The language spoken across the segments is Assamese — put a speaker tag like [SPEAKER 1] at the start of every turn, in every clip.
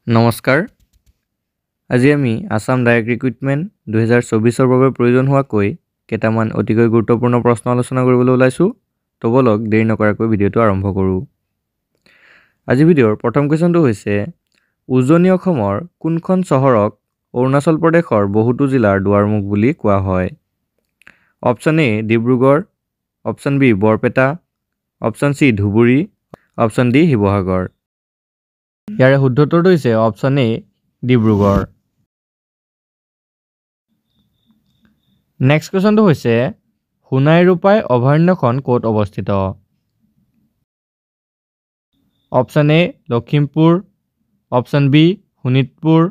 [SPEAKER 1] নমস্কাৰ আজি আমি আসাম ডাইৰেক্ট ৰিক্ৰুটমেণ্ট 2024 ৰ বাবে প্ৰয়োজন হোৱাকৈ কেইটামান অতিকৈ গুৰুত্বপূৰ্ণ প্ৰশ্ন আলোচনা কৰিবলৈ ওলাইছো তো বলক দেৰি নকৰাকৈ ভিডিঅটো আৰম্ভ কৰোঁ আজি ভিডিঅ'ৰ প্ৰথম কোৱেশ্যনটো হৈছে উজনি অসমৰ কোনখন চহৰক অৰুণাচল প্ৰদেশৰ বহুতো জিলাৰ দুৱাৰমুখ বুলি কোৱা হয় option A Dibrugarh option B Barpeta option C Dhubri option D Sivasagar ইয়াৰে শুদ্ধ উত্তৰটো হৈছে অপচন এ ডিব্ৰুগড় নেক্সট কোৱেশ্যনটো হৈছে সোণাই ৰূপাই অভয়াৰণ্যখন ক'ত অৱস্থিত option A Lakhimpur option B Sonitpur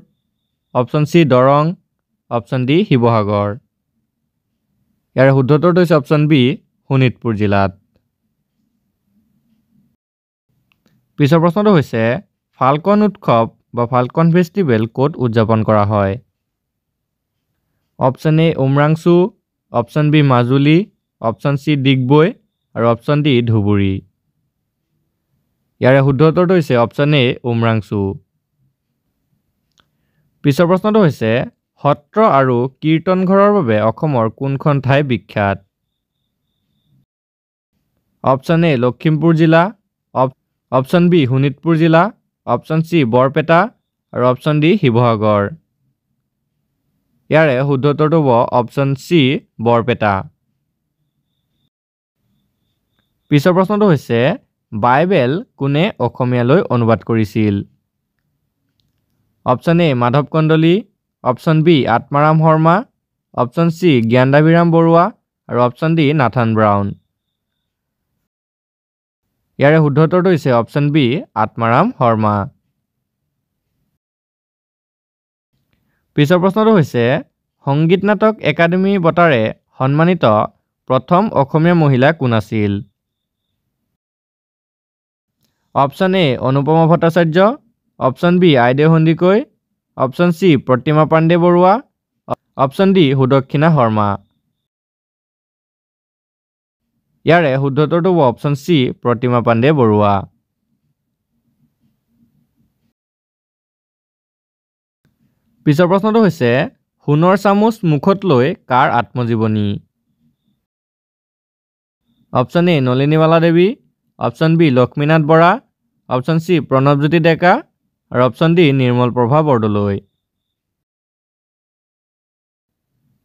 [SPEAKER 1] option C Darrang option D Sivasagar ইয়াৰে শুদ্ধ উত্তৰটো হৈছে অপচন বি শোণিতপুৰ জিলাত পিছৰ প্ৰশ্নটো হৈছে ফাল্কন উৎসৱ বা ফাল্কন ফেষ্টিভেল ক'ত উদযাপন কৰা হয় option A Umrangso option B Majuli option C Digboi আৰু অপচন ডি ধুবুৰী ইয়াৰে শুদ্ধ উত্তৰটো হৈছে অপচন এ উমৰাংচু পিছৰ প্ৰশ্নটো হৈছে সত্ৰ আৰু কীৰ্তন ঘৰৰ বাবে অসমৰ কোনখন ঠাই বিখ্যাত অপচন এ লখিমপুৰ জিলা অপচন বি শোণিতপুৰ জিলা অপচন সি বৰপেটা আৰু অপচন ডি শিৱসাগৰ ইয়াৰে শুদ্ধ উত্তৰটো হ'ব অপচন সি বৰপেটা পিছৰ প্ৰশ্নটো হৈছে বাইবেল কোনে অসমীয়ালৈ অনুবাদ কৰিছিল option A Madhav Kandali option B Atmaram Sharma option C Gyandabhiram Barua আৰু অপচন ডি নাথান ব্ৰাউন ইয়াৰে শুদ্ধ উত্তৰটো হৈছে অপচন বি আত্মাৰাম শৰ্মা পিছৰ প্ৰশ্নটো হৈছে সংগীত নাটক একাডেমী বঁটাৰে সন্মানিত প্ৰথম অসমীয়া মহিলা কোন আছিল option A Anupama Bhattacharya option B Aideu Sandikai option C Pratima Pandey Barua option D Sudakshina Sharma ইয়াৰে শুদ্ধ উত্তৰটো হ'ব অপচন সি প্ৰতিমা পাণ্ডে বৰুৱা পিছৰ প্ৰশ্নটো হৈছে সোণৰ চামুচ মুখত লৈ কাৰ আত্মজীৱনী option A Nalinibala Devi option B Lakshminath Bora option C Pranabjyoti Deka আৰু অপচন ডি নিৰ্মল প্ৰভা বৰদলৈ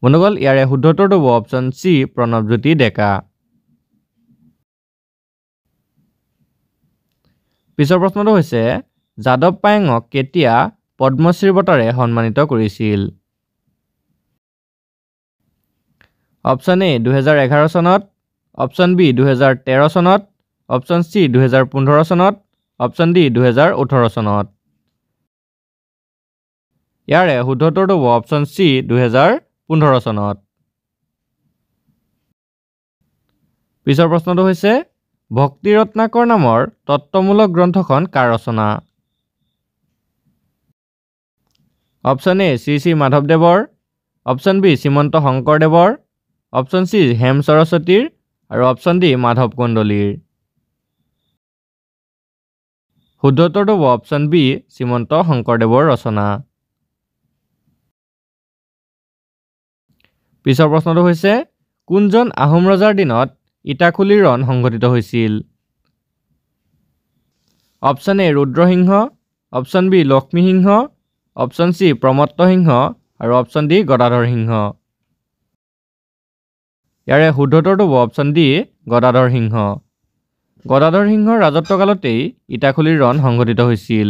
[SPEAKER 1] বন্ধুসকল ইয়াৰে শুদ্ধ উত্তৰটো হ'ব অপচন চি প্ৰণৱজ্যোতি ডেকা পিছৰ প্ৰশ্নটো হৈছে যাদৱ পায়েঙক কেতিয়া পদ্মশ্ৰী বঁটাৰে সন্মানিত কৰিছিল অপচন এ 2011 চনত অপচন বি 2013 চনত অপচন সি 2015 চনত অপচন ডি 2018 চনত ইয়াৰে শুদ্ধ উত্তৰটো হ'ব অপচন সি 2015 চনত পিছৰ প্ৰশ্নটো হৈছে ভক্তি ৰত্নাকৰ নামৰ তত্ত্বমূলক গ্ৰন্থখন কাৰ ৰচনা অপচন এ শ্ৰী শ্ৰী মাধৱদেৱৰ অপচন বি শ্ৰীমন্ত শংকৰদেৱৰ অপচন চি হেম সৰস্বতীৰ আৰু অপচন ডি মাধৱ কন্দলীৰ শুদ্ধ উত্তৰটো হ'ব অপচন বি শ্ৰীমন্ত শংকৰদেৱৰ ৰচনা পিছৰ প্ৰশ্নটো হৈছে কোনজন আহোম ৰজাৰ দিনত ইটাখুলিৰ ৰণ সংঘটিত হৈছিল option A Rudrasingha option B Lakshmisingha option C Pramatta Singha আৰু অপচন ডি গদাধৰ সিংহ ইয়াৰে শুদ্ধ উত্তৰটো হ'ব অপচন ডি গদাধৰ সিংহৰ ৰাজত্বকালতেই ইটাখুলিৰ ৰণ সংঘটিত হৈছিল